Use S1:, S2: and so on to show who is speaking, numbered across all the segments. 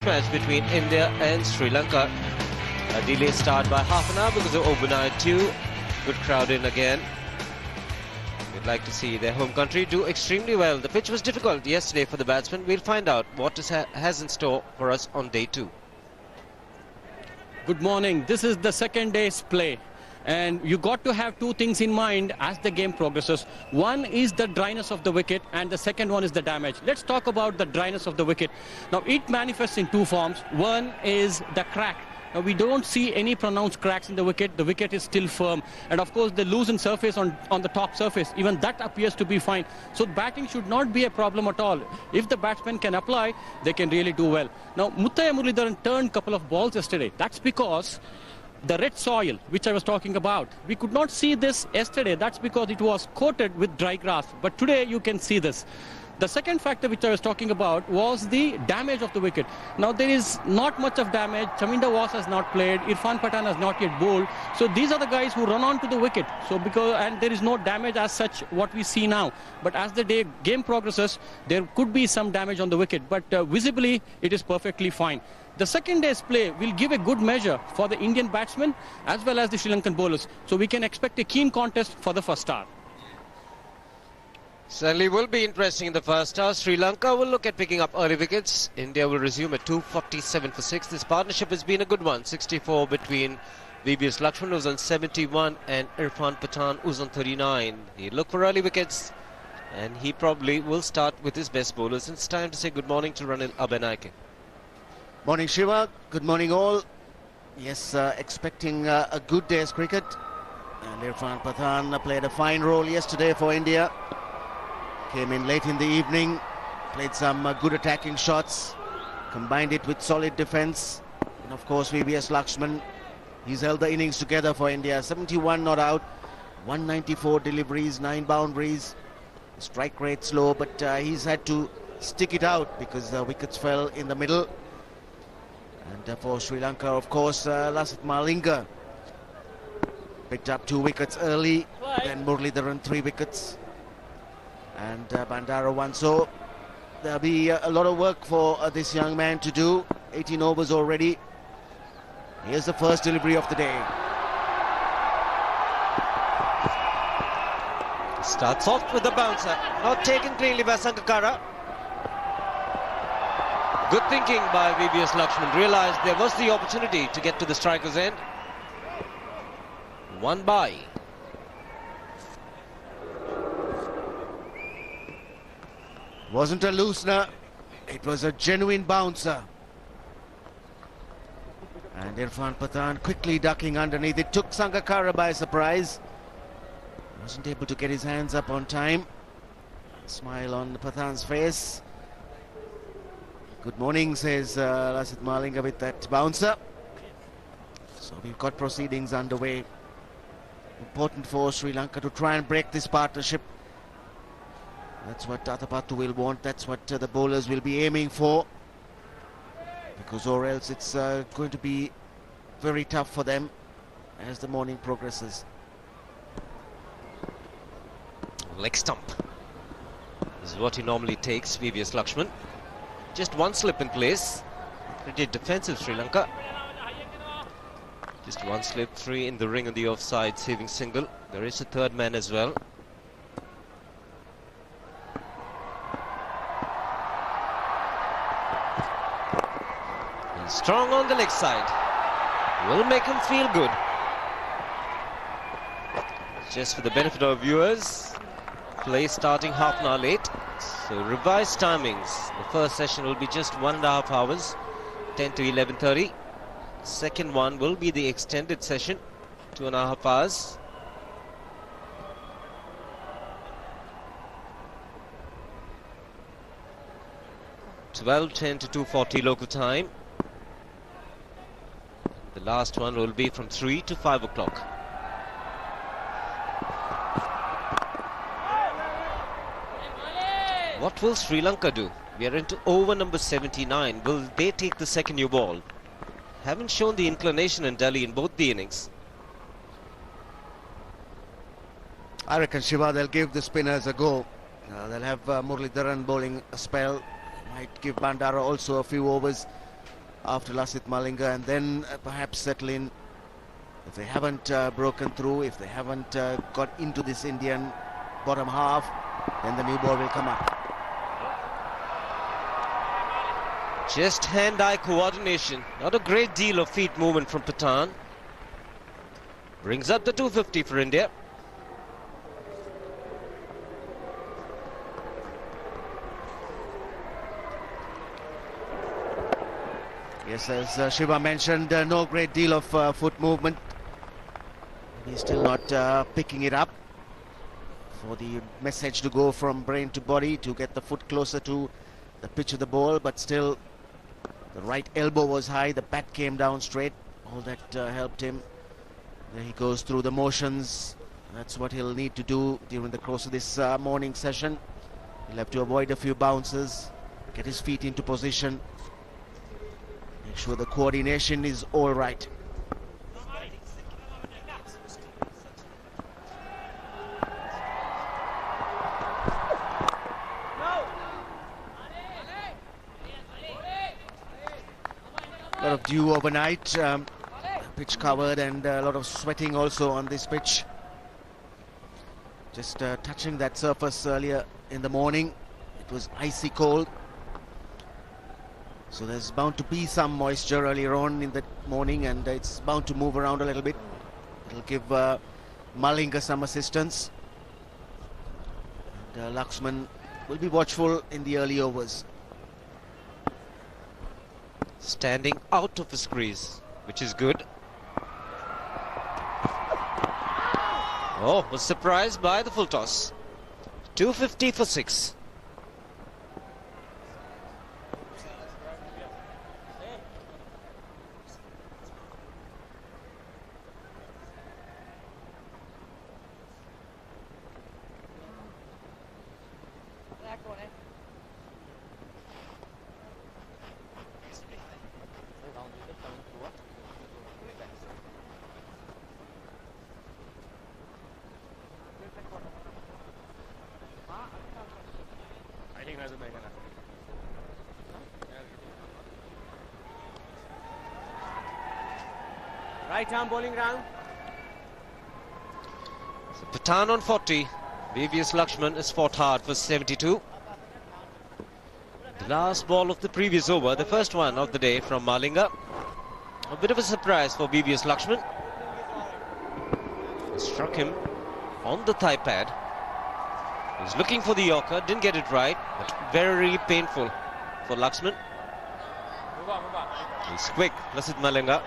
S1: match between India and Sri Lanka. A delayed start by half an hour because of overnight 2. Good crowd in again. We'd like to see their home country do extremely well. The pitch was difficult yesterday for the batsmen. We'll find out what has in store for us on day 2.
S2: Good morning. This is the second day's play. And you got to have two things in mind as the game progresses. One is the dryness of the wicket and the second one is the damage. Let's talk about the dryness of the wicket. Now it manifests in two forms. One is the crack. Now we don't see any pronounced cracks in the wicket. The wicket is still firm. And of course the loosened surface on the top surface, even that appears to be fine. So batting should not be a problem at all. If the batsmen can apply, they can really do well. Now Muthaiya Muralidharan turned a couple of balls yesterday. That's because the red soil, which I was talking about, we could not see this yesterday. That's because it was coated with dry grass. But today you can see this. The second factor which I was talking about was the damage of the wicket. Now there is not much of damage. Chaminda Was has not played. Irfan Pathan has not yet bowled. So these are the guys who run on to the wicket. And there is no damage as such what we see now. But as the game progresses, there could be some damage on the wicket. But visibly, it is perfectly fine. The second day's play will give a good measure for the Indian batsmen as well as the Sri Lankan bowlers. So we can expect a keen contest for the first hour.
S1: Certainly will be interesting in the first hour. Sri Lanka will look at picking up early wickets. India will resume at 2:47 for 6. This partnership has been a good one. 64 between VVS Laxman, who's on 71, and Irfan Pathan, who's on 39. He'll look for early wickets, and he probably will start with his best bowlers. It's time to say good morning to Ranil Abenaike.
S3: Morning Shiva, good morning all. Yes, expecting a good day's cricket. And Irfan Pathan played a fine role yesterday for India. Came in late in the evening, played some good attacking shots, combined it with solid defence. And of course VVS Laxman, he's held the innings together for India. 71 not out, 194 deliveries, 9 boundaries. Strike rate slow, but he's had to stick it out because the wickets fell in the middle. And for Sri Lanka, of course, Lasith Malinga picked up 2 wickets early, then Muralidharan 3 wickets, and Bandara 1. So there'll be a lot of work for this young man to do. 18 overs already. Here's the first delivery of the day.
S1: Starts off with the bouncer, not taken cleanly by Sangakkara. Good thinking by VVS Laxman. Realised there was the opportunity to get to the striker's end. One by.
S3: Wasn't a loosener, it was a genuine bouncer. And Irfan Pathan quickly ducking underneath. It took Sangakkara by surprise. Wasn't able to get his hands up on time. Smile on Pathan's face. Good morning, says Lasith Malinga with that bouncer. So we've got proceedings underway. Important for Sri Lanka to try and break this partnership. That's what Athapattu will want. That's what the bowlers will be aiming for. Because or else it's going to be very tough for them as the morning progresses.
S1: Leg stump. This is what he normally takes, VVS Laxman. Just one slip in place. Pretty defensive Sri Lanka. Just one slip, 3 in the ring on the offside, saving single. There is a third man as well. He's strong on the leg side. Will make him feel good. Just for the benefit of viewers, play starting half an hour late. So revised timings. The first session will be just 1.5 hours, 10 to 11:30. Second one will be the extended session, 2.5 hours. (12:10 to 2:40 local time). The last one will be from 3 to 5 o'clock. What will Sri Lanka do? We are into over number 79. Will they take the second new ball? Haven't shown the inclination in Delhi in both the innings.
S3: I reckon, Shiva, they'll give the spinners a go. They'll have Muralidharan bowling a spell. Might give Bandara also a few overs. after Lasith Malinga, and then perhaps settle in. If they haven't broken through, if they haven't got into this Indian bottom half, then the new ball will come up.
S1: Just hand-eye coordination. Not a great deal of feet movement from Pathan. Brings up the 250 for India.
S3: Yes, as Shiva mentioned, no great deal of foot movement. He's still not picking it up. For the message to go from brain to body, to get the foot closer to the pitch of the ball, but still the right elbow was high, the bat came down straight. All that helped him. There he goes through the motions. That's what he'll need to do during the course of this morning session. He'll have to avoid a few bounces, get his feet into position, make sure the coordination is all right. A lot of dew overnight, pitch covered, and a lot of sweating also on this pitch. Just touching that surface earlier in the morning, it was icy cold. So there's bound to be some moisture earlier on in the morning, and it's bound to move around a little bit. It'll give Malinga some assistance. And Laxman will be watchful in the early overs.
S1: Standing out of his crease, which is good. Oh, was surprised by the full toss. 250 for 6.
S4: Right arm bowling round.
S1: So Pathan on 40. VVS Laxman is fought hard for 72. The last ball of the previous over, the first one of the day from Malinga. A bit of a surprise for VVS Laxman. Struck him on the thigh pad. He's looking for the Yorker, didn't get it right, but very painful for Laxman. He's quick, Lasith Malinga.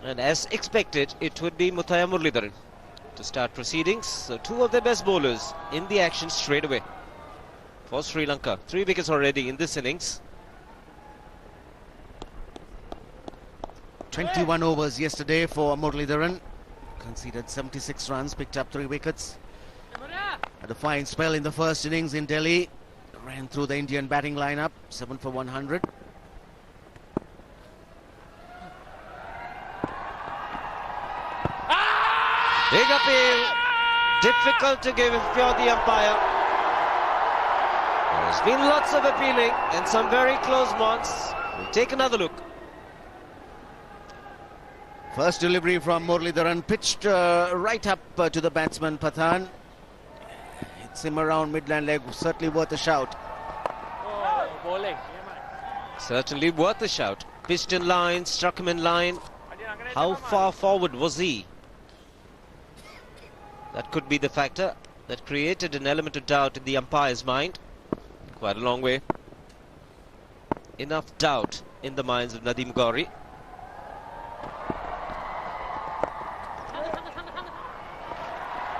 S1: And as expected, it would be Muthaiya Muralidharan to start proceedings. So two of their best bowlers in the action straight away for Sri Lanka. 3 wickets already in this innings.
S3: 21 overs yesterday for Muralidharan. Conceded 76 runs, picked up 3 wickets. Had a fine spell in the first innings in Delhi. Ran through the Indian batting lineup, 7 for 100.
S1: Big appeal. Difficult to give if you're the umpire. There's been lots of appealing and some very close ones. We'll take another look.
S3: First delivery from Muralidharan, pitched right up to the batsman Pathan. Hits him around midland leg, certainly worth a shout.
S4: Oh, bowling.
S1: Certainly worth a shout. Pitched in line, struck him in line. How far forward was he? That could be the factor that created an element of doubt in the umpire's mind. Quite a long way. Enough doubt in the minds of Nadeem Ghauri.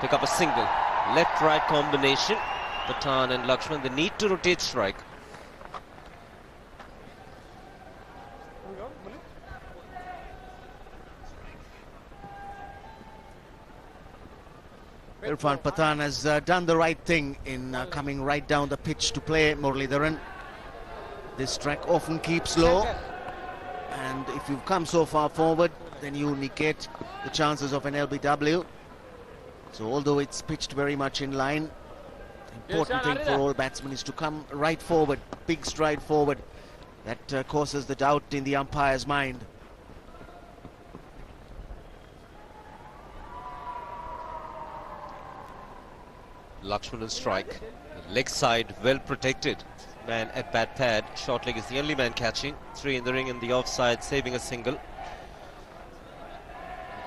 S1: Pick up a single. Left-right combination. Pathan and Laxman, they need to rotate strike.
S3: Irfan Pathan has done the right thing in coming right down the pitch to play Muralidharan. This track often keeps low, and if you've come so far forward, then you negate the chances of an LBW. So although it's pitched very much in line, Important thing for all batsmen is to come right forward, big stride forward. That causes the doubt in the umpire's mind.
S1: Laxman on strike. Leg side well protected. Man at bat pad. Short leg is the only man catching. 3 in the ring and the offside, saving a single.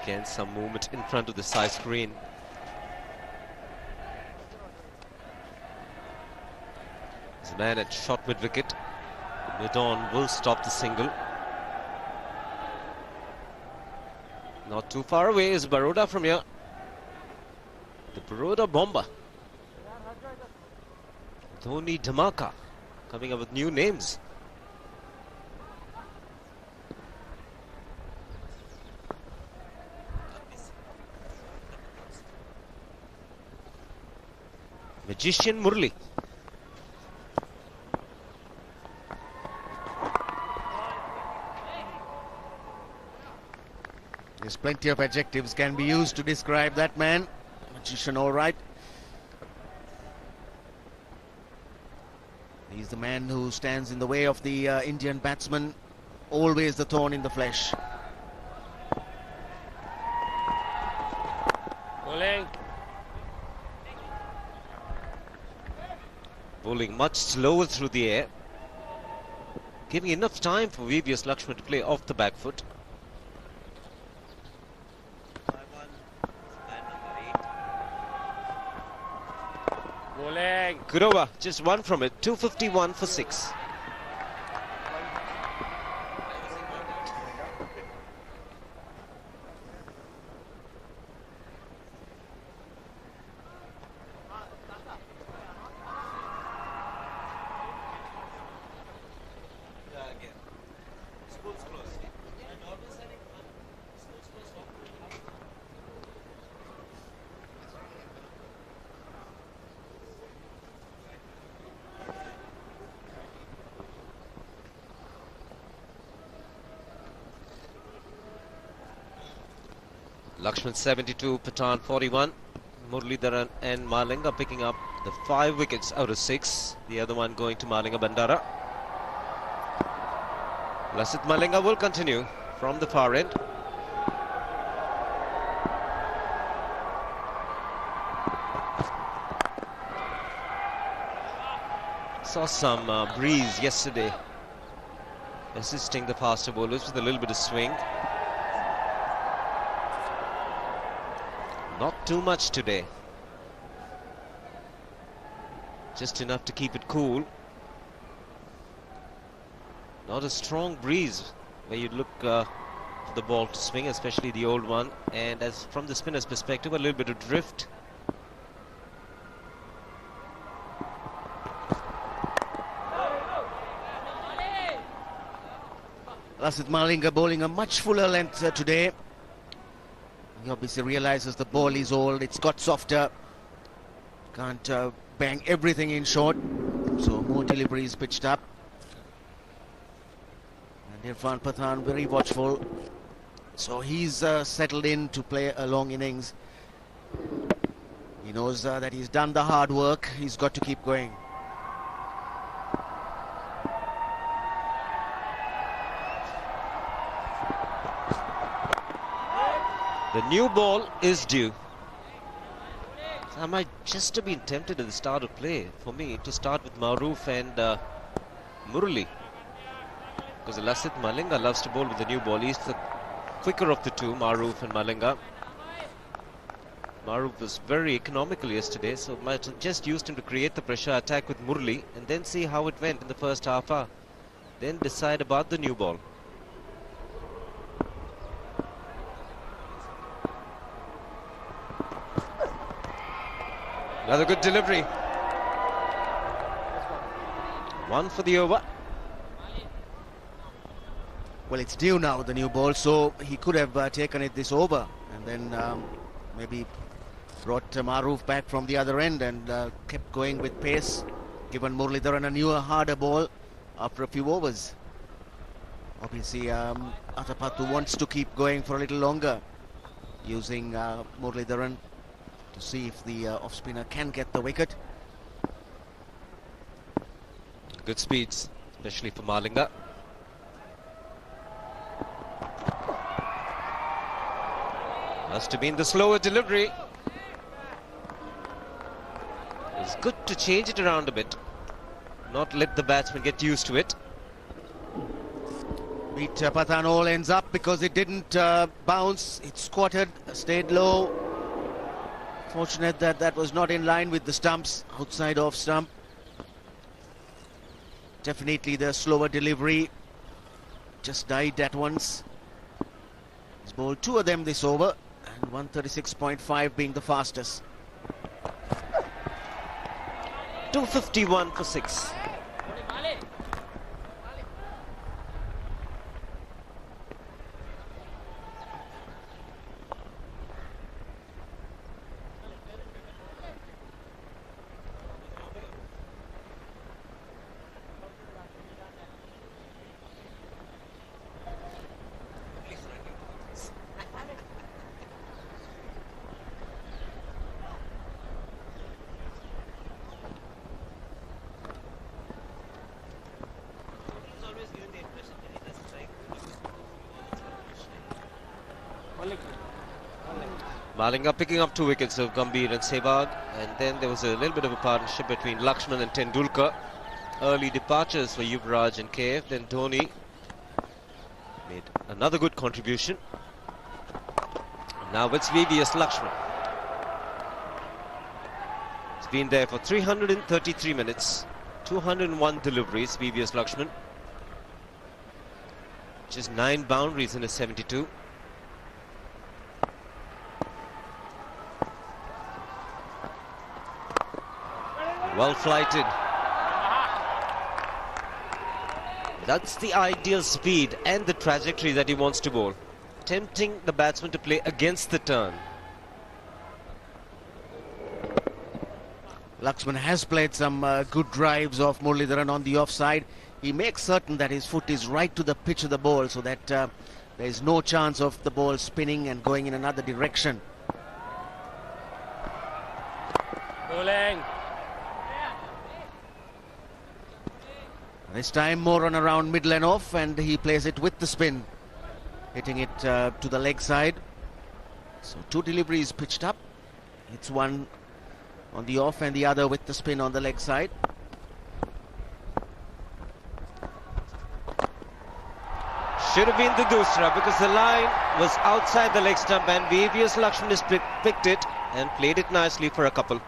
S1: Again, some movement in front of the side screen. There's a man at short mid wicket. Mid-on will stop the single. Not too far away is Baroda from here. The Baroda bomber. Dhoni Dhamaka coming up with new names. Magician Murli.
S3: There's plenty of adjectives can be used to describe that man. Magician, all right. He's the man who stands in the way of the Indian batsman. Always the thorn in the flesh.
S4: Bowling.
S1: Bowling much slower through the air. Giving enough time for VVS Laxman to play off the back foot.
S4: Bowling.
S1: Good over, just one from it. 251 for 6. Laxman 72, Pathan 41. Muralidharan and Malinga picking up the 5 wickets out of 6. The other one going to Malinga Bandara. Lasith Malinga will continue from the far end. Saw some breeze yesterday assisting the faster bowlers with a little bit of swing. Not too much today. Just enough to keep it cool. Not a strong breeze where you look for the ball to swing, especially the old one. And as from the spinner's perspective, a little bit of drift.
S3: Lasith Malinga bowling a much fuller length today. He obviously realizes the ball is old, it's got softer. Can't bang everything in short. So more deliveries pitched up. And Irfan Pathan very watchful. So he's settled in to play a long innings. He knows that he's done the hard work. He's got to keep going.
S1: The new ball is due. So I might just have been tempted at the start of play for me to start with Maroof and Murali. Because Lasith Malinga loves to bowl with the new ball. He's the quicker of the two, Maroof and Malinga. Maroof was very economical yesterday, so might have just used him to create the pressure attack with Murali and then see how it went in the first half hour. Then decide about the new ball. Another good delivery. One for the over.
S3: Well, it's due now, the new ball, so he could have taken it this over and then maybe brought Maroof back from the other end and kept going with pace, given Muralidharan a newer, harder ball after a few overs. Obviously, Atapattu wants to keep going for a little longer, using Muralidharan to see if the off-spinner can get the wicket.
S1: Good speeds, especially for Malinga. Must have been the slower delivery. It's good to change it around a bit, not let the batsman get used to it.
S3: Meet Pathan all ends up because it didn't bounce. It squatted, stayed low. Fortunate that that was not in line with the stumps, outside off stump. Definitely the slower delivery just died at once. He's bowled 2 of them this over, and 136.5 being the fastest.
S1: 251 for 6. Malinga picking up 2 wickets of Gambhir and Sehwag, and then there was a little bit of a partnership between Laxman and Tendulkar. Early departures for Yuvraj and KF, then Dhoni made another good contribution. Now it's VVS Laxman. He's been there for 333 minutes, 201 deliveries, VVS Laxman. Just 9 boundaries in his 72. Well flighted. That's the ideal speed and the trajectory that he wants to bowl, tempting the batsman to play against the turn.
S3: Laxman has played some good drives off Muralidharan on the offside. He makes certain that his foot is right to the pitch of the ball, so that there is no chance of the ball spinning and going in another direction.
S4: Bowling.
S3: This time more on around middle and off, and he plays it with the spin, hitting it to the leg side. So 2 deliveries pitched up. It's one on the off and the other with the spin on the leg side.
S1: Should have been the Dusra because the line was outside the leg stump, and VVS Laxman has picked it and played it nicely for a couple.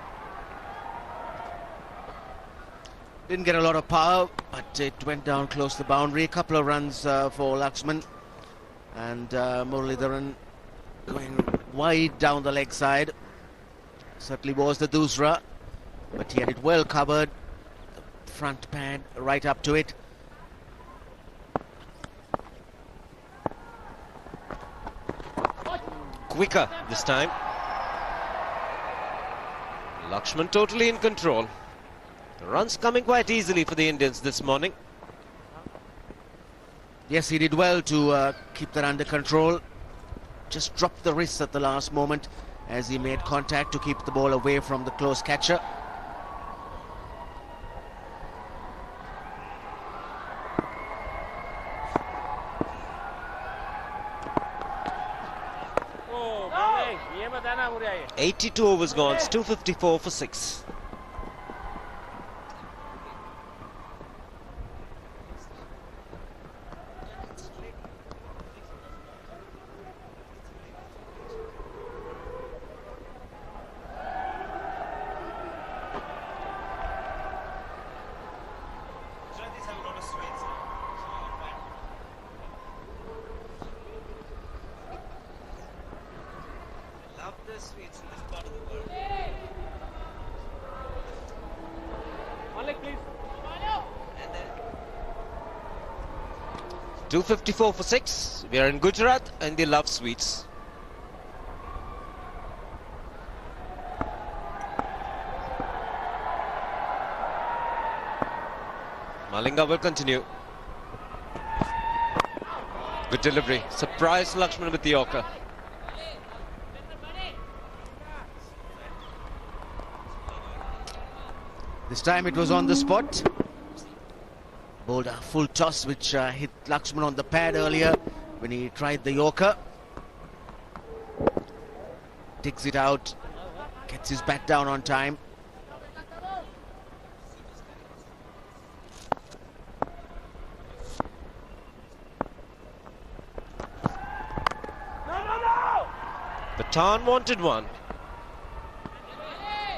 S3: Didn't get a lot of power, but it went down close to the boundary. A couple of runs for Laxman, and Muralidharan going wide down the leg side. Certainly was the Dusra, but he had it well covered. The front pad right up to it.
S1: Quicker this time. Laxman totally in control. The runs coming quite easily for the Indians this morning.
S3: Yes, he did well to keep that under control. Just dropped the wrists at the last moment as he made contact to keep the ball away from the close catcher.
S4: Oh, bowling. ये बताना बुरा है.
S1: 82 overs gone, 254 for 6.
S4: Sweets in this part of the world. 1 leg, please.
S1: 254 for 6. We are in Gujarat and they love sweets. Malinga will continue. Good delivery. Surprise Laxman with the Yorker.
S3: This time it was on the spot. bowled a full toss which hit Laxman on the pad earlier when he tried the Yorker. Digs it out, gets his bat down on time.
S1: Pathan wanted one.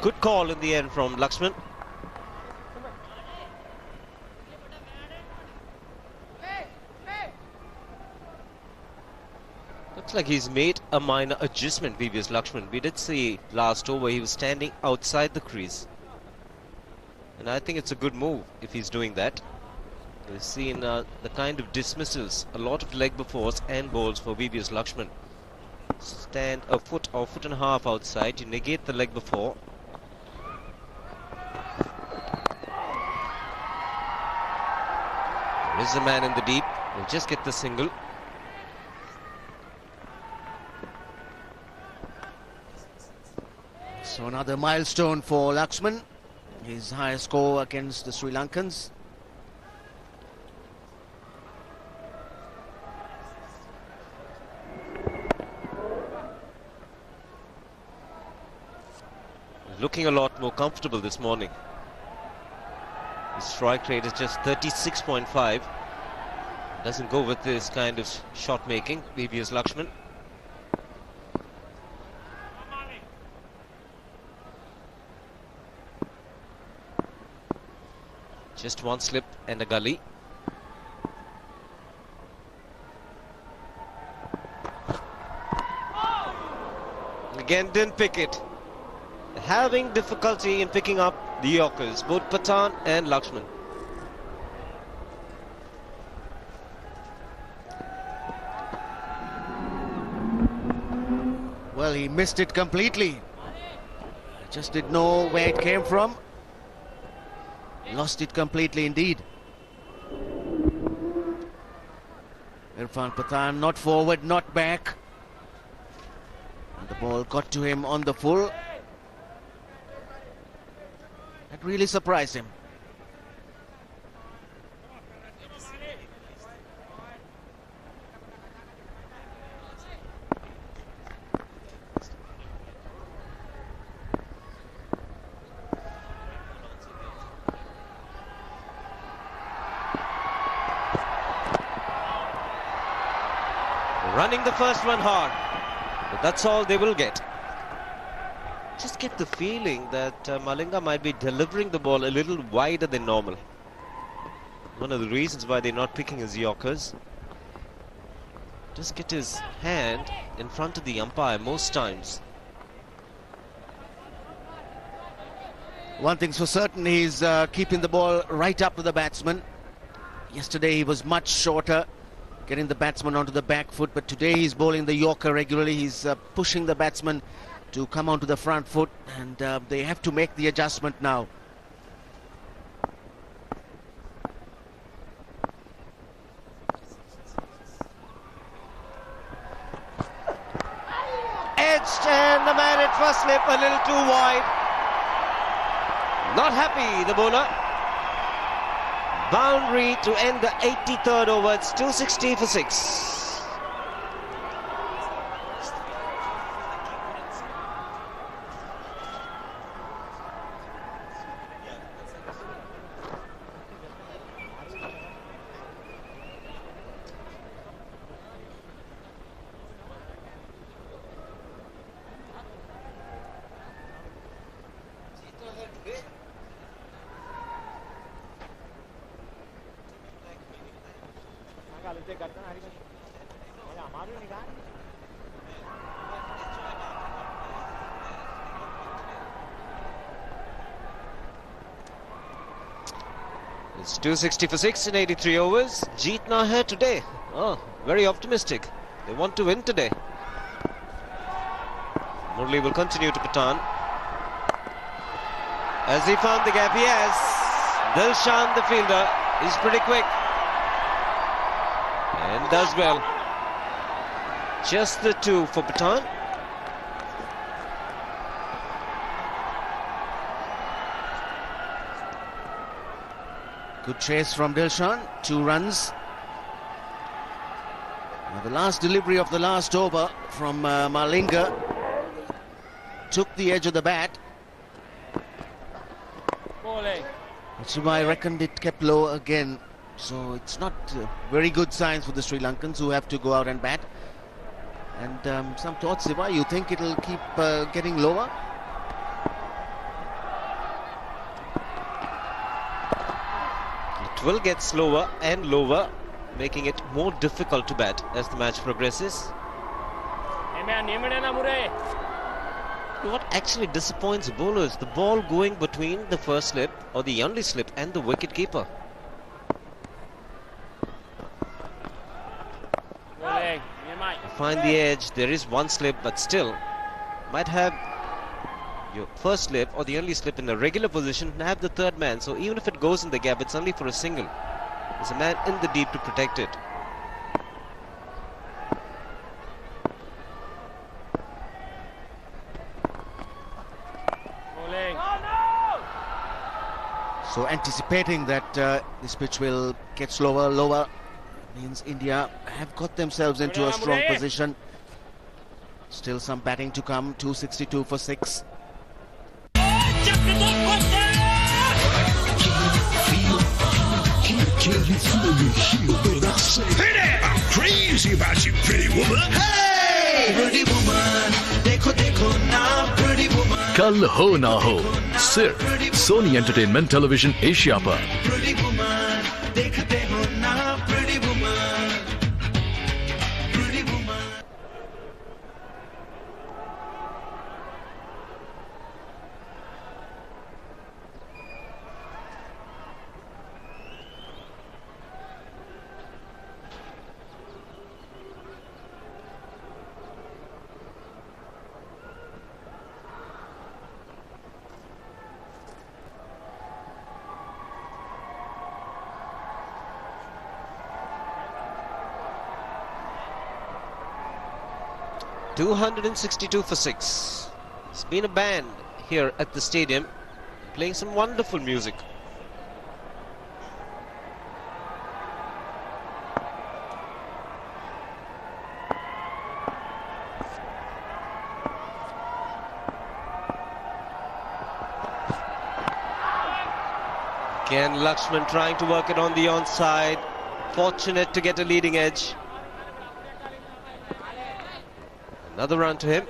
S1: Good call in the end from Laxman. Looks like he's made a minor adjustment, VVS Laxman. We did see last over he was standing outside the crease. And I think it's a good move if he's doing that. We've seen the kind of dismissals, a lot of leg befores and balls for VVS Laxman. Stand a foot or foot and a half outside, you negate the leg before. There is a man in the deep, we'll just get the single.
S3: So another milestone for Laxman, his highest score against the Sri Lankans.
S1: Looking a lot more comfortable this morning. His strike rate is just 36.5. Doesn't go with this kind of shot making, VVS Laxman. Just one slip and a gully. Again, didn't pick it. Having difficulty in picking up the Yorkers, both Pathan and Laxman.
S3: Well, he missed it completely. Just didn't know where it came from. Lost it completely indeed. Irfan Pathan not forward, not back. And the ball got to him on the full. That really surprised him.
S1: Running the first one hard, but that's all they will get. Just get the feeling that Malinga might be delivering the ball a little wider than normal. One of the reasons why they're not picking his Yorkers. Just get his hand in front of the umpire most times.
S3: One thing's for certain, he's keeping the ball right up to the batsman. Yesterday he was much shorter, getting the batsman onto the back foot, but today he's bowling the Yorker regularly. He's pushing the batsman to come onto the front foot, and they have to make the adjustment now.
S1: Edged, and the man at first slip a little too wide. Not happy, the bowler. Boundary to end the 83rd over. It's 260 for 6. It's 260 for 6 in 83 overs. Jeetna hai today. Oh, very optimistic. They want to win today. Murli will continue to Pathan. As he found the gap, he has. Dilshan, the fielder, is pretty quick. And does well. Just the two for Pathan.
S3: Good chase from Dilshan, 2 runs. Now the last delivery of the last over from Malinga took the edge of the bat.
S4: Bowling.
S3: That's why I reckoned it kept low again. So it's not very good signs for the Sri Lankans, who have to go out and bat. And some thoughts, Siva, you think it'll keep getting lower?
S1: It will get slower and lower, making it more difficult to bat as the match progresses. What actually disappoints bowlers? The ball going between the first slip or the only slip and the wicket keeper. Find the edge, there is one slip, but still might have your first slip or the only slip in a regular position and have the third man. So even if it goes in the gap, it's only for a single. There's a man in the deep to protect it.
S3: So anticipating that this pitch will get slower, lower, means India have got themselves into a strong position. Still some batting to come, 262 for 6.
S5: I'm crazy about you, pretty woman. Hey, pretty woman. Dekho, dekho na, pretty woman.
S6: कल हो ना हो सिर्फ Soni entertainment television Asia पर।
S5: Pretty woman, देखते हो ना, pretty woman. Pretty woman.
S1: .262 for 6. It's been a band here at the stadium playing some wonderful music. Again, Laxman trying to work it on the onside. Fortunate to get a leading edge. Another run to him.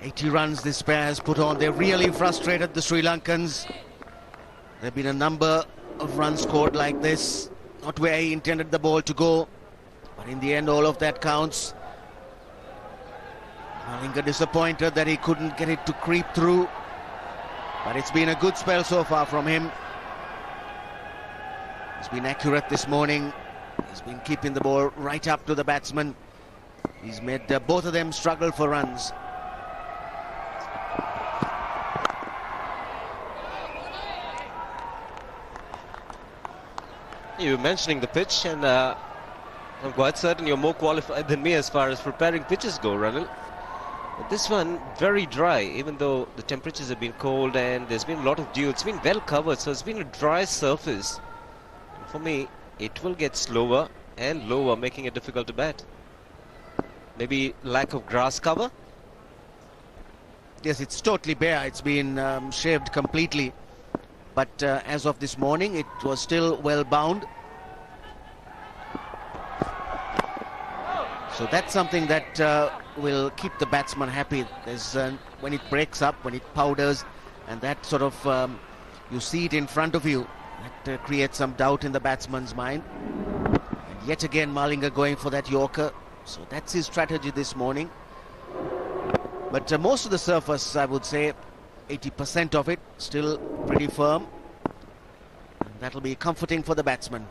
S3: 80 runs this pair has put on. They're really frustrated, the Sri Lankans. There have been a number of runs scored like this. Not where he intended the ball to go. But in the end, all of that counts. Malinga disappointed that he couldn't get it to creep through. But it's been a good spell so far from him. He's been accurate this morning. He's been keeping the ball right up to the batsman. He's made both of them struggle for runs.
S1: You were mentioning the pitch, and I'm quite certain you're more qualified than me as far as preparing pitches go, Ranil. But this one, very dry, even though the temperatures have been cold and there's been a lot of dew. It's been well covered, so it's been a dry surface. And for me, it will get slower and lower, making it difficult to bat. Maybe lack of grass cover?
S3: Yes, it's totally bare. It's been shaved completely. But as of this morning, it was still well bound. So that's something that will keep the batsman happy. There's when it breaks up, when it powders, and that sort of you see it in front of you. That creates some doubt in the batsman's mind. And yet again, Malinga going for that Yorker. So that's his strategy this morning. But most of the surface, I would say, 80% of it, still pretty firm. And that'll be comforting for the batsman.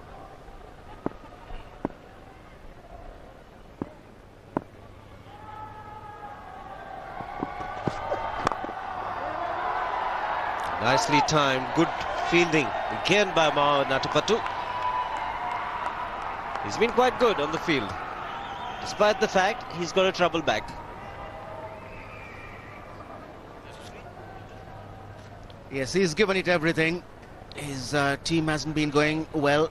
S1: Nicely timed, good fielding again by Natapattu. He's been quite good on the field, despite the fact he's got a trouble back.
S3: Yes, he's given it everything. His team hasn't been going well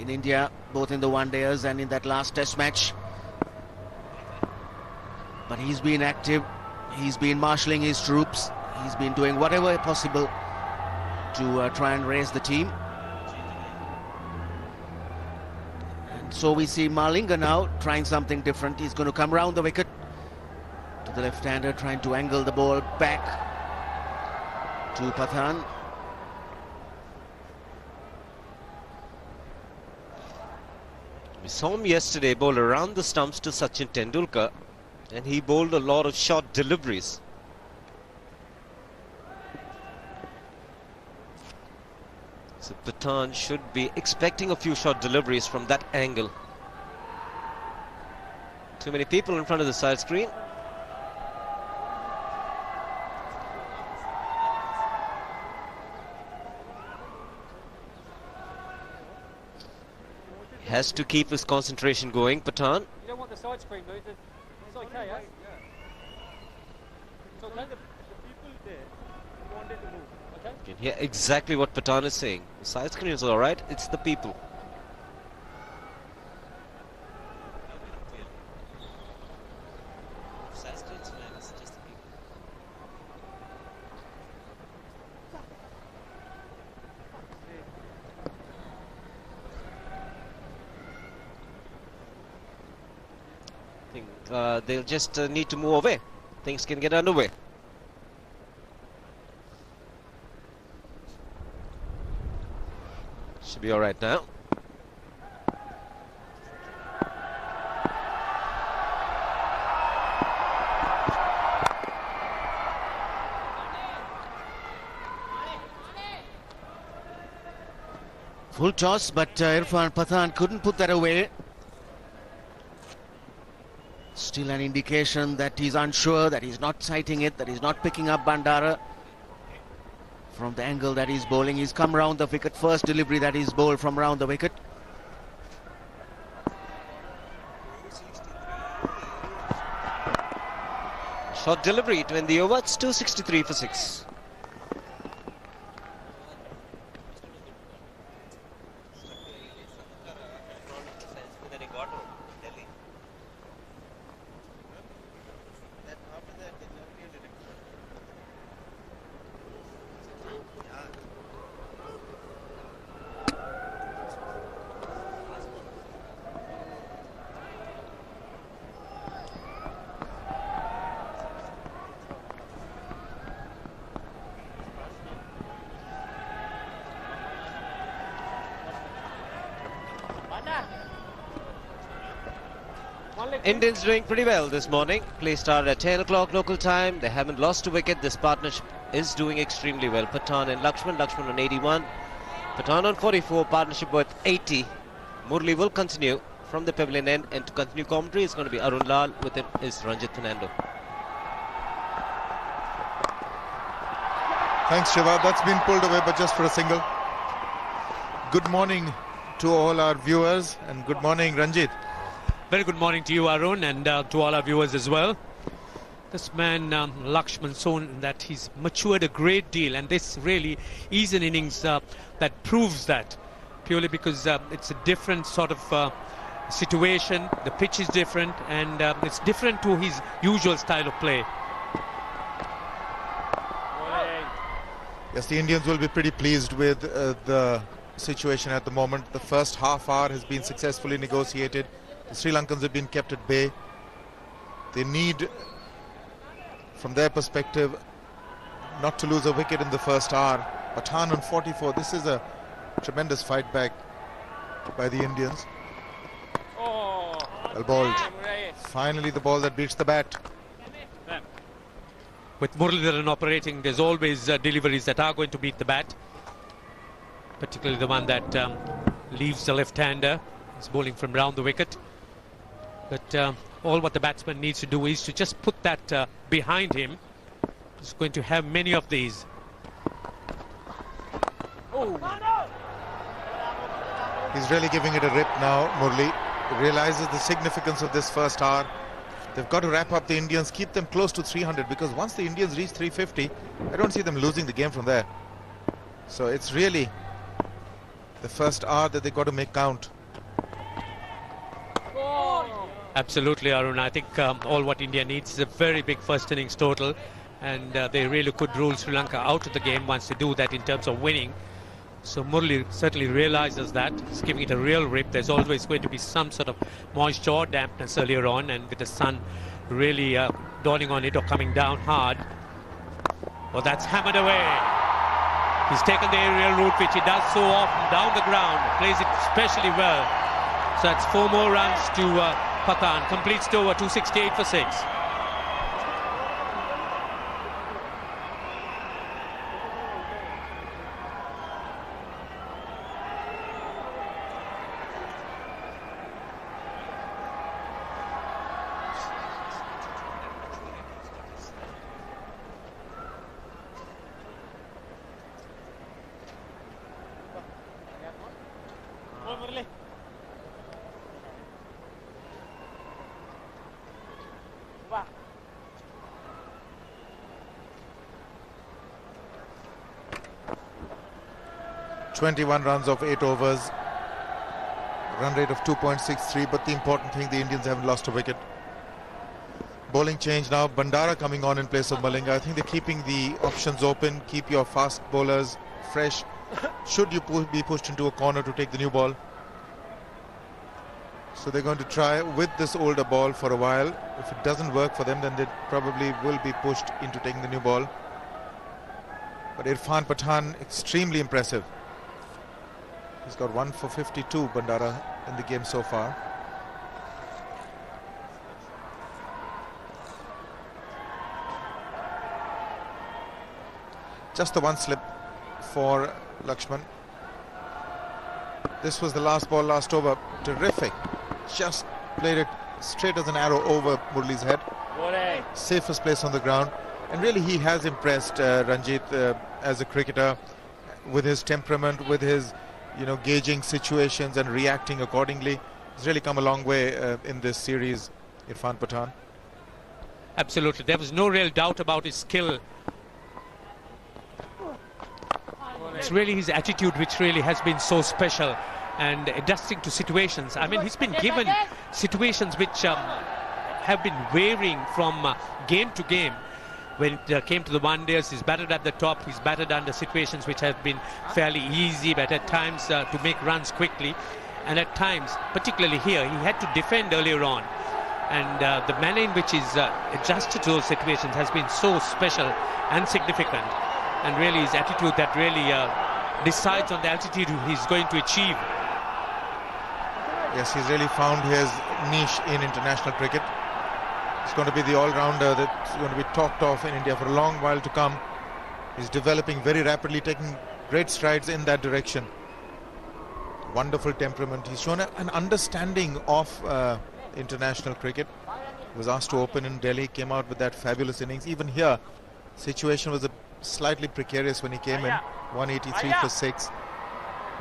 S3: in India, both in the one-dayers and in that last test match. But he's been active, he's been marshalling his troops, he's been doing whatever possible to try and raise the team. And so we see Malinga now trying something different. He's going to come round the wicket to the left-hander, trying to angle the ball back to Pathan.
S1: We saw him yesterday bowl around the stumps to Sachin Tendulkar, and he bowled a lot of short deliveries. So Pathan should be expecting a few short deliveries from that angle. Too many people in front of the side screen. Has to keep his concentration going, Pathan.
S4: You don't want the side screen moved. It's okay, yeah? It's okay. The people there wanted to move, okay?
S1: You can hear exactly what Pathan is saying. The side screen is all right, it's the people. They'll just need to move away. Things can get underway. Should be all right now.
S3: Full toss, but Irfan Pathan couldn't put that away. Still an indication that he's unsure, that he's not sighting it, that he's not picking up Bandara from the angle that he's bowling. He's come round the wicket, first delivery that he's bowled from round the wicket.
S1: Short delivery to end the over. It's 263 for 6. Indians doing pretty well this morning. Play started at 10 o'clock local time. They haven't lost a wicket. This partnership is doing extremely well. Pathan and Laxman. Laxman on 81. Pathan on 44. Partnership worth 80. Murli will continue from the pavilion end, and to continue commentary is going to be Arun Lal. With him is Ranjit Fernando.
S7: Thanks, Shiva. That's been pulled away, but just for a single. Good morning to all our viewers, and good morning, Ranjit.
S8: Very good morning to you, Arun, and to all our viewers as well. This man, Laxman, shown that he's matured a great deal, and this really is an innings that proves that, purely because it's a different sort of situation. The pitch is different, and it's different to his usual style of play.
S7: Yes, the Indians will be pretty pleased with the situation at the moment. The first half hour has been successfully negotiated. The Sri Lankans have been kept at bay. They need, from their perspective, not to lose a wicket in the first hour. Pathan on 44. This is a tremendous fight back by the Indians. Well bowled. Finally the ball that beats the bat.
S8: With Muralidharan operating, there's always deliveries that are going to beat the bat, particularly the one that leaves the left-hander. He's bowling from round the wicket. But all what the batsman needs to do is to just put that behind him. He's going to have many of these.
S7: He's really giving it a rip now, Murli. He realizes the significance of this first hour. They've got to wrap up the Indians, keep them close to 300, because once the Indians reach 350, I don't see them losing the game from there. So it's really the first hour that they've got to make count.
S8: Absolutely, Arun. I think all what India needs is a very big first innings total, and they really could rule Sri Lanka out of the game once they do that in terms of winning. So Murli certainly realizes that. He's giving it a real rip. There's always going to be some sort of moisture or dampness earlier on, and with the sun really dawning on it or coming down hard. Well, that's hammered away. He's taken the aerial route, which he does so often, down the ground, plays it especially well. So that's 4 more runs to Pathan, completes to over 268 for 6.
S4: Murli.
S7: 21 runs of 8 overs, run rate of 2.63, but the important thing, the Indians haven't lost a wicket. Bowling change now, Bandara coming on in place of Malinga. I think they're keeping the options open, keep your fast bowlers fresh. Should you be pushed into a corner to take the new ball. So they're going to try with this older ball for a while. If it doesn't work for them, then they probably will be pushed into taking the new ball. But Irfan Pathan, extremely impressive. He's got 1 for 52, Bandara, in the game so far. Just the one slip for Laxman. This was the last ball, last over. Terrific. Just played it straight as an arrow over Murli's head. Safest place on the ground. And really he has impressed Ranjit as a cricketer with his temperament, with his gauging situations and reacting accordingly. He's really come a long way in this series, Irfan Pathan.
S8: Absolutely. There was no real doubt about his skill. It's really his attitude which really has been so special and adjusting to situations. I mean, he's been given situations which have been varying from game to game. When it came to the one-days, he's batted at the top, he's batted under situations which have been fairly easy, but at times to make runs quickly. And at times, particularly here, he had to defend earlier on. And the manner in which he's adjusted to those situations has been so special and significant. And really his attitude that really decides on the altitude he's going to achieve.
S7: Yes, he's really found his niche in international cricket. He's going to be the all-rounder that's going to be talked of in India for a long while to come. He's developing very rapidly, taking great strides in that direction. Wonderful temperament. He's shown an understanding of international cricket. He was asked to open in Delhi, came out with that fabulous innings. Even here, situation was slightly precarious when he came in. 183 for 6.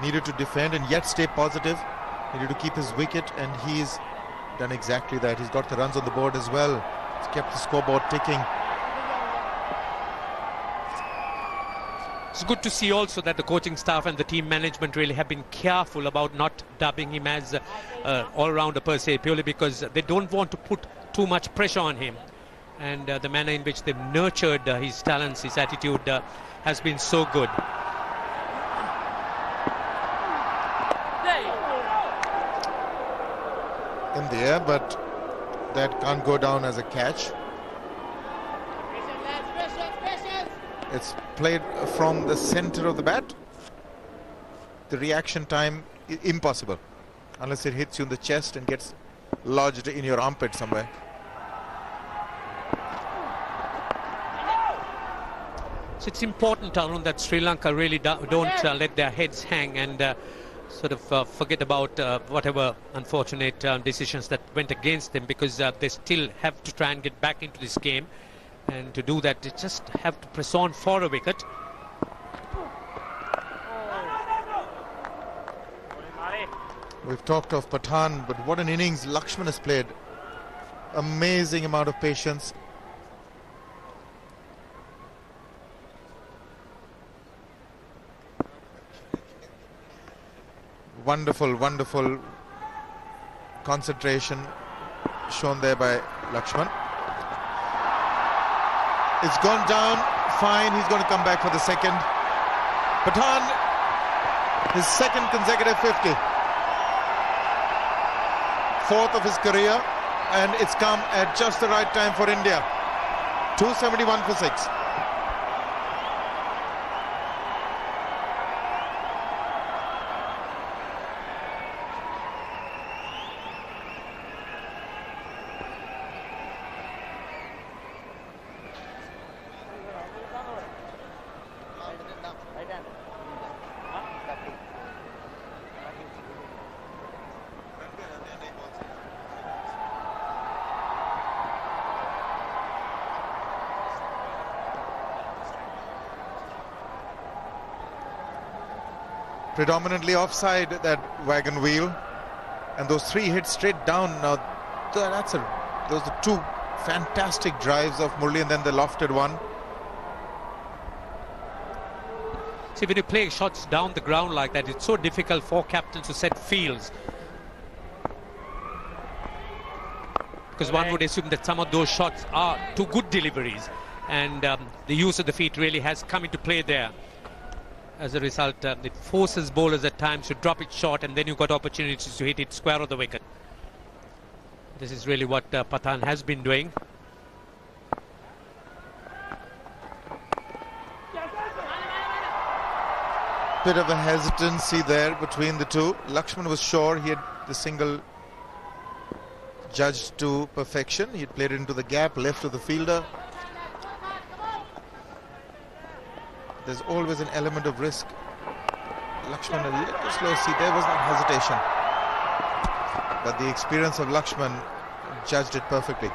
S7: Needed to defend and yet stay positive. Needed to keep his wicket, and he's done exactly that. He's got the runs on the board as well. He's kept the scoreboard ticking.
S8: It's good to see also that the coaching staff and the team management really have been careful about not dubbing him as all-rounder per se, purely because they don't want to put too much pressure on him. And the manner in which they've nurtured his talents, his attitude has been so good.
S7: In the air, but that can't go down as a catch. It's played from the center of the bat. The reaction time impossible unless it hits you in the chest and gets lodged in your armpit somewhere.
S8: So it's important, Arun, that Sri Lanka really don't let their heads hang and sort of forget about whatever unfortunate decisions that went against them, because they still have to try and get back into this game, and to do that they just have to press on for a wicket.
S7: We've talked of Pathan, but what an innings Laxman has played. amazing amount of patience. Wonderful, wonderful concentration shown there by Laxman. It's gone down, fine, he's going to come back for the second. Pathan, his second consecutive 50. Fourth of his career, and it's come at just the right time for India. 271 for 6. Predominantly offside, that wagon wheel, and those 3 hits straight down. Now those are 2 fantastic drives of Murli, and then the lofted one.
S8: See, when you play shots down the ground like that, it's so difficult for captains to set fields, because one would assume that some of those shots are too good deliveries, and the use of the feet really has come into play there. As a result, it forces bowlers at times to drop it short, and then you've got opportunities to hit it square of the wicket. This is really what Pathan has been doing.
S7: Bit of a hesitancy there between the two. Laxman was sure he had the single judged to perfection. He had played it into the gap, left of the fielder. There's always an element of risk. Laxman a little slow. See, there was that hesitation. But the experience of Laxman judged it perfectly.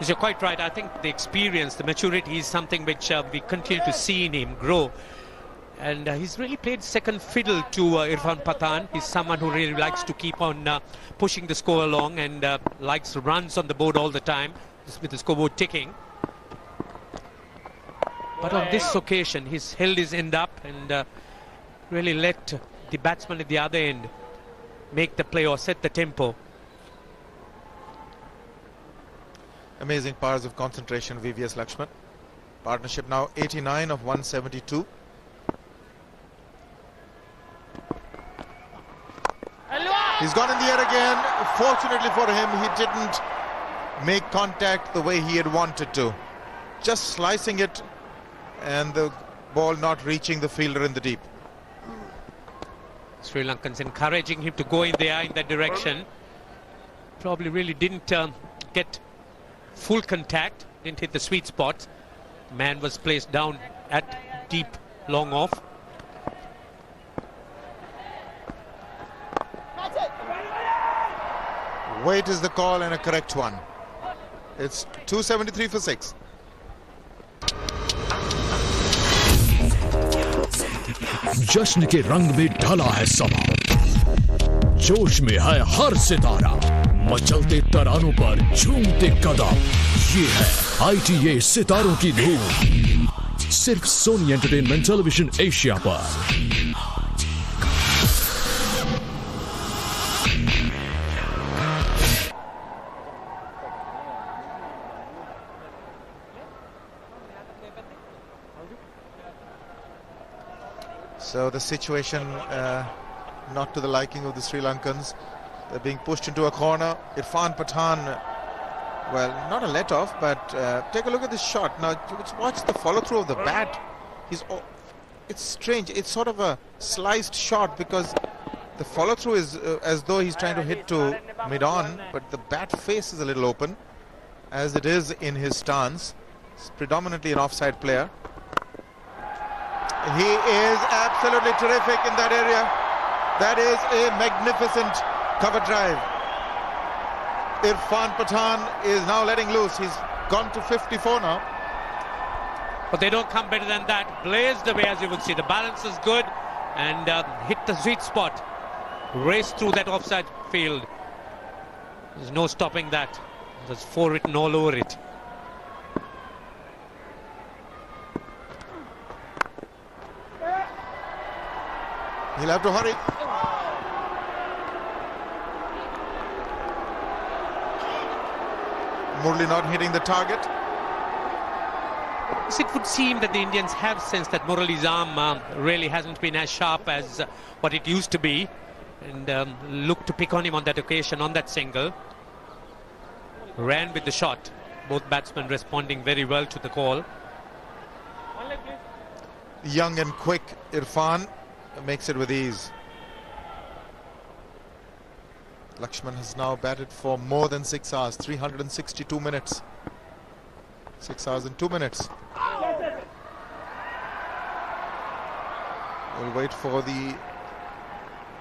S8: You're quite right. I think the experience, the maturity is something which we continue to see in him grow. And he's really played second fiddle to Irfan Pathan. He's someone who really likes to keep on pushing the score along, and likes runs on the board all the time, with the scoreboard ticking. But on this occasion, he's held his end up and really let the batsman at the other end make the play or set the tempo.
S7: Amazing powers of concentration, VVS Laxman. Partnership now 89 of 172. He's gone in the air again. Fortunately for him, he didn't make contact the way he had wanted to. Just slicing it, and the ball not reaching the fielder in the deep.
S8: Sri Lankans encouraging him to go in there in that direction. Probably really didn't get full contact, didn't hit the sweet spot. Man was placed down at deep, long off.
S7: Weight is the call, and a correct one. It's 273 for 6.
S6: जश्न के रंग में ढला है समा, जोश में है हर सितारा, मचलते तरानों पर झूमते कदम। ये है ITA सितारों की धूम, सिर्फ सोनी एंटरटेनमेंट टेलीविजन एशिया पर।
S7: So the situation not to the liking of the Sri Lankans. They're being pushed into a corner. Irfan Pathan, well, not a let-off, but take a look at this shot. Now, watch the follow-through of the bat. It's strange. It's sort of a sliced shot, because the follow-through is as though he's trying to hit to mid-on, but the bat face is a little open, as it is in his stance. It's predominantly an offside player. He is absolutely terrific in that area. That is a magnificent cover drive. Irfan Pathan is now letting loose. He's gone to 54 now.
S8: But they don't come better than that. Blazed away, as you would see. The balance is good, and hit the sweet spot. Raced through that offside field. There's no stopping that. There's 4 written all over it.
S7: He'll have to hurry. Murli not hitting the target.
S8: It would seem that the Indians have sensed that Murali's arm really hasn't been as sharp as what it used to be, and looked to pick on him on that occasion, on that single. Ran with the shot. Both batsmen responding very well to the call.
S7: Young and quick Irfan makes it with ease. Laxman has now batted for more than 6 hours, 362 minutes. 6 hours and 2 minutes. We'll wait for the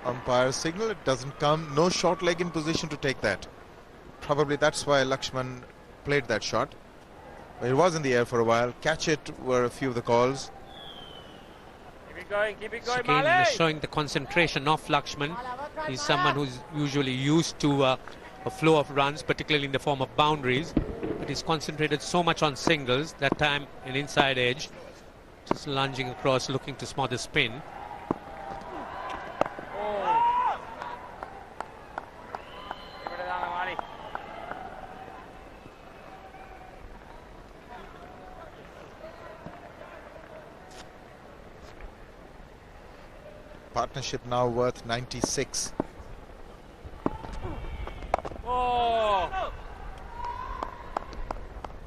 S7: umpire's signal. It doesn't come. No short leg in position to take that. Probably that's why Laxman played that shot. But it was in the air for a while. Catch it were a few of the calls.
S4: Keep it going,
S8: Again, showing the concentration of Laxman. He's someone who's usually used to a flow of runs, particularly in the form of boundaries. But he's concentrated so much on singles. That time an inside edge. Just lunging across, looking to smother spin.
S7: Partnership now worth 96.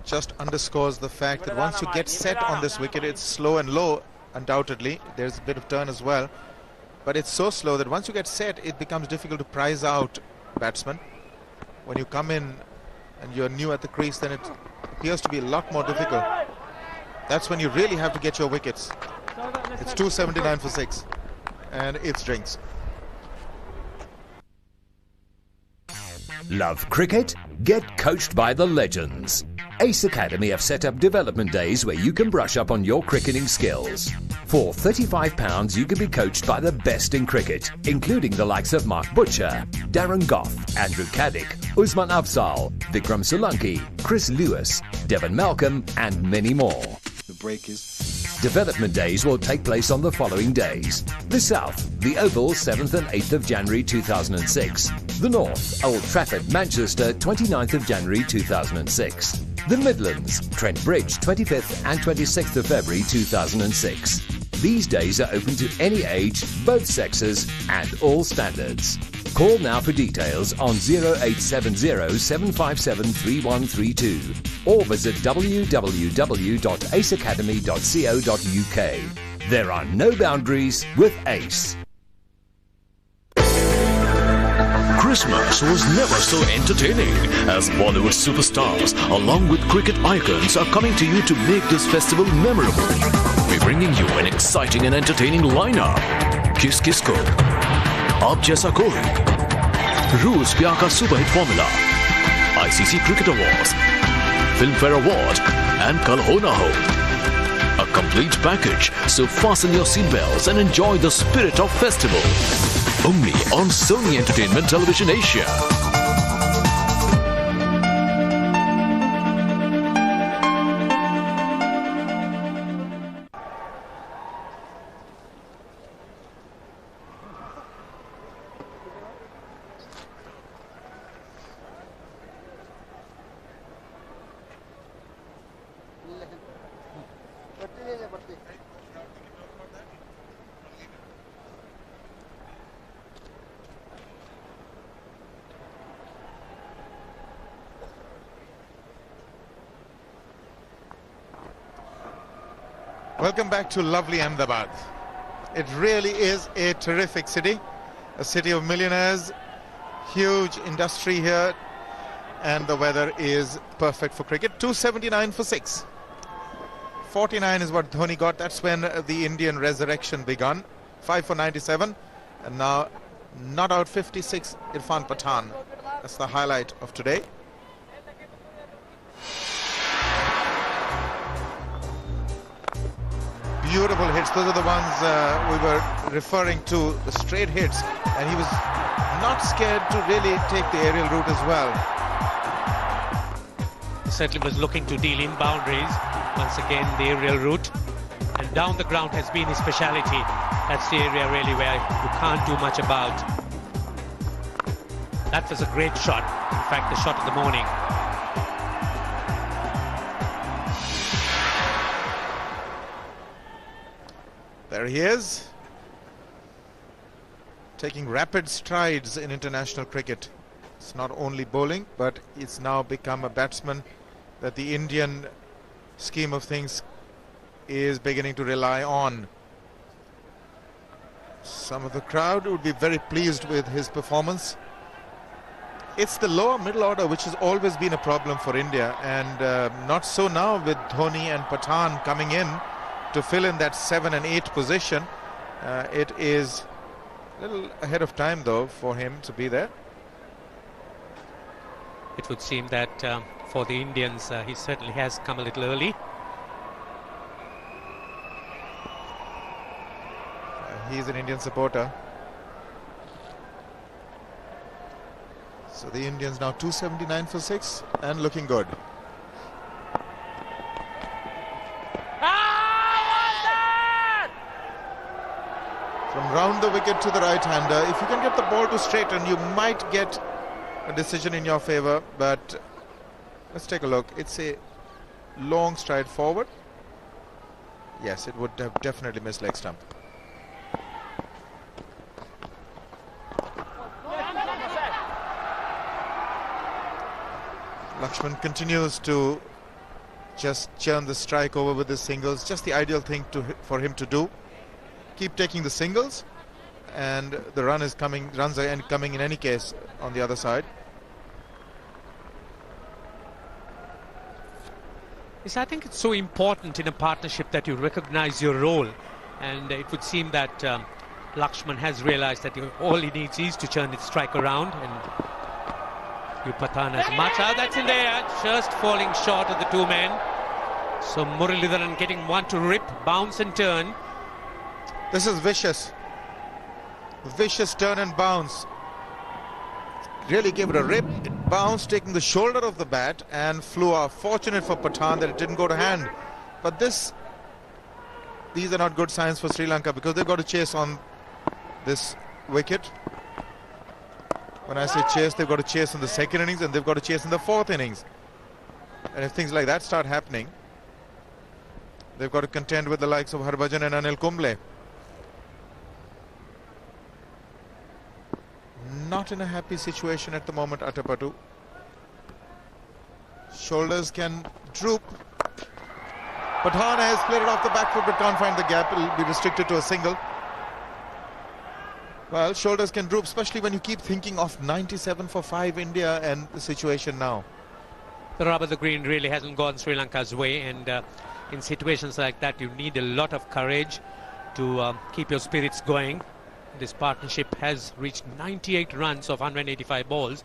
S7: Just underscores the fact that once you get set on this wicket, it's slow and low, undoubtedly. There's a bit of turn as well. But it's so slow that once you get set, it becomes difficult to prize out batsmen. When you come in and you're new at the crease, then it appears to be a lot more difficult. That's when you really have to get your wickets. It's 279 for 6. And it's drinks.
S6: Love cricket? Get coached by the legends. Ace Academy have set up development days where you can brush up on your cricketing skills. For £35, you can be coached by the best in cricket, including the likes of Mark Butcher, Darren Gough, Andrew Caddick, Usman Afzal, Vikram Solanki, Chris Lewis, Devon Malcolm, and many more.
S9: The break is...
S6: Development days will take place on the following days. The South, the Oval, 7th and 8th of January 2006. The North, Old Trafford, Manchester, 29th of January 2006. The Midlands, Trent Bridge, 25th and 26th of February 2006. These days are open to any age, both sexes and all standards. Call now for details on 0870 757 3132 or visit www.aceacademy.co.uk. There are no boundaries with ACE. Christmas was never so entertaining as Bollywood superstars along with cricket icons are coming to you to make this festival memorable. We're bringing you an exciting and entertaining lineup. Kis Kis Ko, Aap Jaisa Koi, Roos Pyar Ka Super Hit Formula, ICC Cricket Awards, Filmfare Award, and Kal Ho Na Ho. A complete package, so fasten your seatbelts and enjoy the spirit of festival. Only on Sony Entertainment Television Asia.
S7: Welcome back to lovely Ahmedabad. It really is a terrific city, a city of millionaires, huge industry here, and the weather is perfect for cricket. 279 for 6. 49 is what Dhoni got. That's when the Indian resurrection begun. 5 for 97, and now not out 56, Irfan Pathan. That's the highlight of today. beautiful hits. Those are the ones we were referring to, the straight hits, and he was not scared to really take the aerial route as well.
S8: He certainly was looking to deal in boundaries. Once again, the aerial route. And down the ground has been his speciality. That's the area really where you can't do much about. That was a great shot. In fact, the shot of the morning.
S7: There he is, taking rapid strides in international cricket. It's not only bowling, but it's now become a batsman that the Indian scheme of things is beginning to rely on. Some of the crowd would be very pleased with his performance. It's the lower middle order which has always been a problem for India, and not so now with Dhoni and Pathan coming in to fill in that 7 and 8 position. It is a little ahead of time though for him to be there.
S8: It would seem that for the Indians, he certainly has come a little early.
S7: He's an Indian supporter. So the Indians now 279 for 6 and looking good. From round the wicket to the right-hander, if you can get the ball to straighten, you might get a decision in your favour, but let's take a look. It's a long stride forward. Yes, it would have definitely missed leg stump. Laxman continues to just churn the strike over with his singles. Just the ideal thing for him to do. Keep taking the singles, and the runs are coming in any case on the other side.
S8: Yes, I think it's so important in a partnership that you recognize your role, and it would seem that Laxman has realized that all he needs is to turn his strike around, and you Pathan as much. That's in there, just falling short of the two men. So Muralidharan getting one to rip, bounce and turn.
S7: This is vicious. Vicious turn and bounce. Really gave it a rip. It bounced, taking the shoulder of the bat and flew off. Fortunate for Pathan that it didn't go to hand. But these are not good signs for Sri Lanka, because they've got to chase on this wicket. When I say chase, they've got to chase in the second innings, and they've got to chase in the fourth innings. And if things like that start happening, they've got to contend with the likes of Harbhajan and Anil Kumble. Not in a happy situation at the moment, Atapattu. Shoulders can droop. Pathan has played it off the back foot but can't find the gap. It will be restricted to a single. Well, shoulders can droop, especially when you keep thinking of 97 for 5 India and the situation now.
S8: The rub of the green really hasn't gone Sri Lanka's way, and in situations like that you need a lot of courage to keep your spirits going. This partnership has reached 98 runs of 185 balls,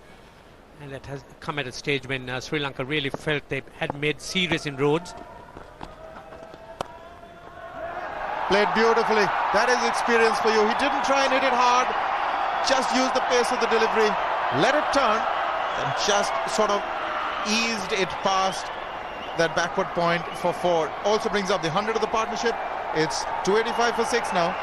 S8: and that has come at a stage when Sri Lanka really felt they had made serious inroads.
S7: Played beautifully. That is experience for you. He didn't try and hit it hard, just used the pace of the delivery, let it turn, and just sort of eased it past that backward point for 4. Also brings up the 100 of the partnership. It's 285 for 6 now.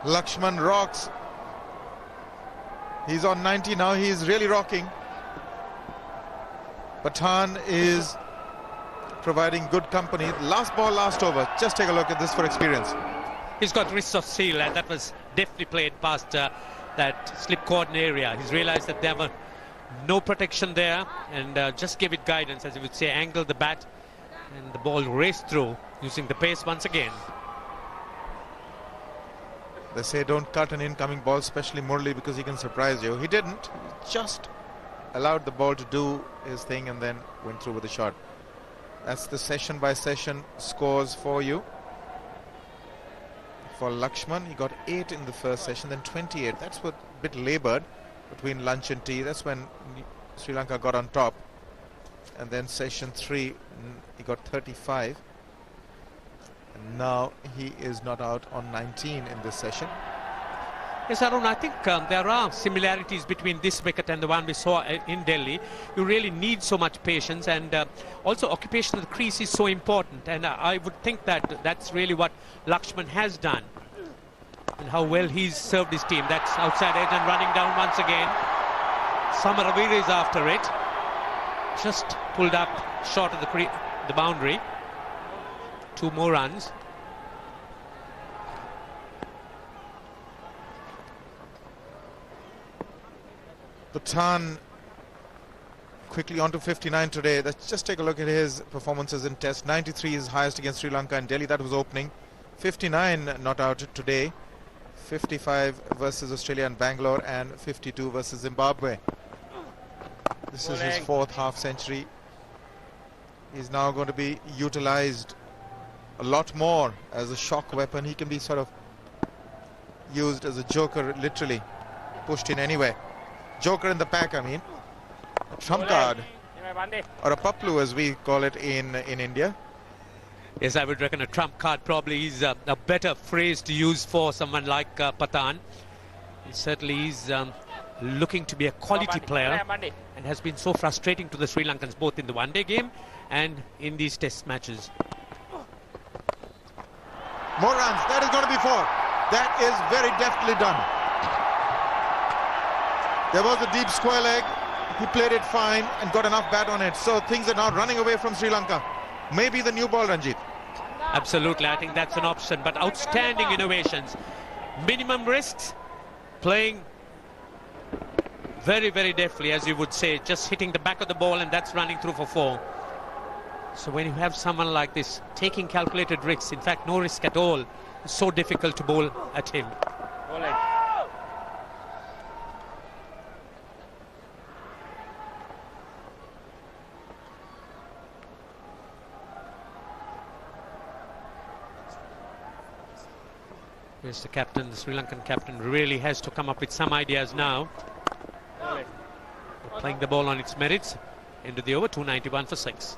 S7: Laxman rocks. He's on 90 now. He's really rocking. Pathan is providing good company. Last ball, last over. Just take a look at this for experience.
S8: He's got wrists of steel, and that was deftly played past that slip cordon area. He's realized that there were No protection there, and just give it guidance, as you would say, angle the bat, and the ball raced through using the pace once again.
S7: They say don't cut an incoming ball, especially Murli, because he can surprise you. He didn't. He just allowed the ball to do his thing and then went through with the shot. That's the session by session scores for you. For Laxman, he got 8 in the first session, then 28. That's what a bit laboured between lunch and tea. That's when Sri Lanka got on top. And then session 3, he got 35. And now he is not out on 19 in this session.
S8: Yes, Arun, I think there are similarities between this wicket and the one we saw in Delhi. You really need so much patience, and also occupation of the crease is so important, and I would think that that's really what Laxman has done, and how well he's served his team. That's outside edge and running down once again. Samaravira is after it. Just pulled up short of the boundary. 2 more runs.
S7: Pathan quickly on to 59 today. Let's just take a look at his performances in Test. 93 is highest against Sri Lanka and Delhi. That was opening. 59 not out today. 55 versus Australia and Bangalore, and 52 versus Zimbabwe. This is his 4th half century. He's now going to be utilized a lot more as a shock weapon. He can be sort of used as a joker, literally pushed in anywhere. Joker in the pack, I mean. A trump card, or a paplu as we call it in India.
S8: Yes, I would reckon a trump card probably is a better phrase to use for someone like Pathan. He certainly is looking to be a quality player, and has been so frustrating to the Sri Lankans both in the one-day game and in these test matches.
S7: More runs. That is going to be 4. That is very deftly done. There was a deep square leg. He played it fine and got enough bat on it. So things are now running away from Sri Lanka. Maybe the new ball, Ranjit.
S8: Absolutely, I think that's an option. But outstanding innovations. Minimum risks. Playing very, very deftly, as you would say. Just hitting the back of the ball, and that's running through for 4. So when you have someone like this taking calculated risks, in fact no risk at all, it's so difficult to bowl at him. Here's the captain, the Sri Lankan captain really has to come up with some ideas now. Playing the ball on its merits. Into the over, 291 for 6.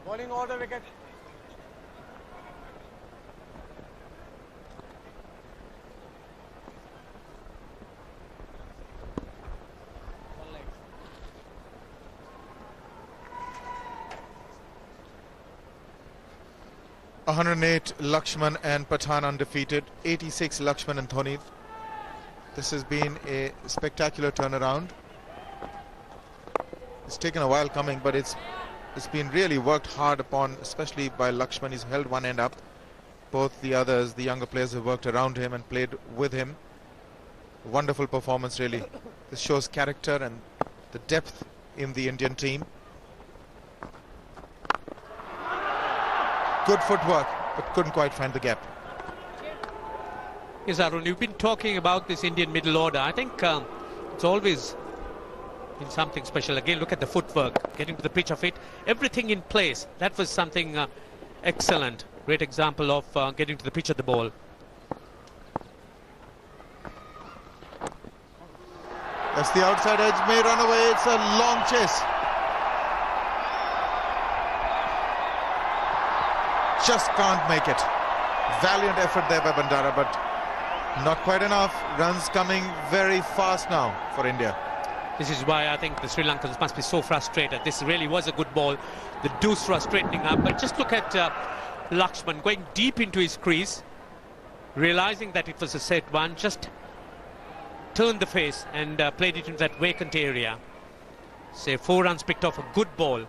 S4: Bowling order wicket.
S7: (108) Laxman and Pathan undefeated. 86 Laxman and Dhoni. This has been a spectacular turnaround. It's taken a while coming, but it's been really worked hard upon, especially by Laxman. He's held one end up. Both the others, the younger players, have worked around him and played with him. Wonderful performance, really. This shows character and the depth in the Indian team. Good footwork, but couldn't quite find the gap.
S8: Yes, Arun, you've been talking about this Indian middle order. I think it's always been something special. Again, look at the footwork, getting to the pitch of it, everything in place. That was something excellent. Great example of getting to the pitch of the ball.
S7: That's the outside edge, may run away. It's a long chase. Just can't make it. Valiant effort there by Bandara, but not quite enough. Runs coming very fast now for India.
S8: This is why I think the Sri Lankans must be so frustrated. This really was a good ball. The deuce was straightening up. But just look at Laxman going deep into his crease, realizing that it was a set one, just turned the face and played it into that vacant area. Say 4 runs picked off a good ball.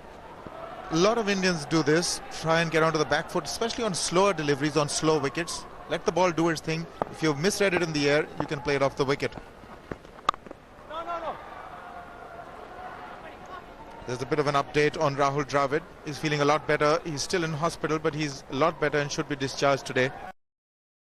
S7: A lot of Indians do this, try and get onto the back foot, especially on slower deliveries, on slow wickets. Let the ball do its thing. If you've misread it in the air, you can play it off the wicket. There's a bit of an update on Rahul Dravid. He's feeling a lot better. He's still in hospital, but he's a lot better and should be discharged today.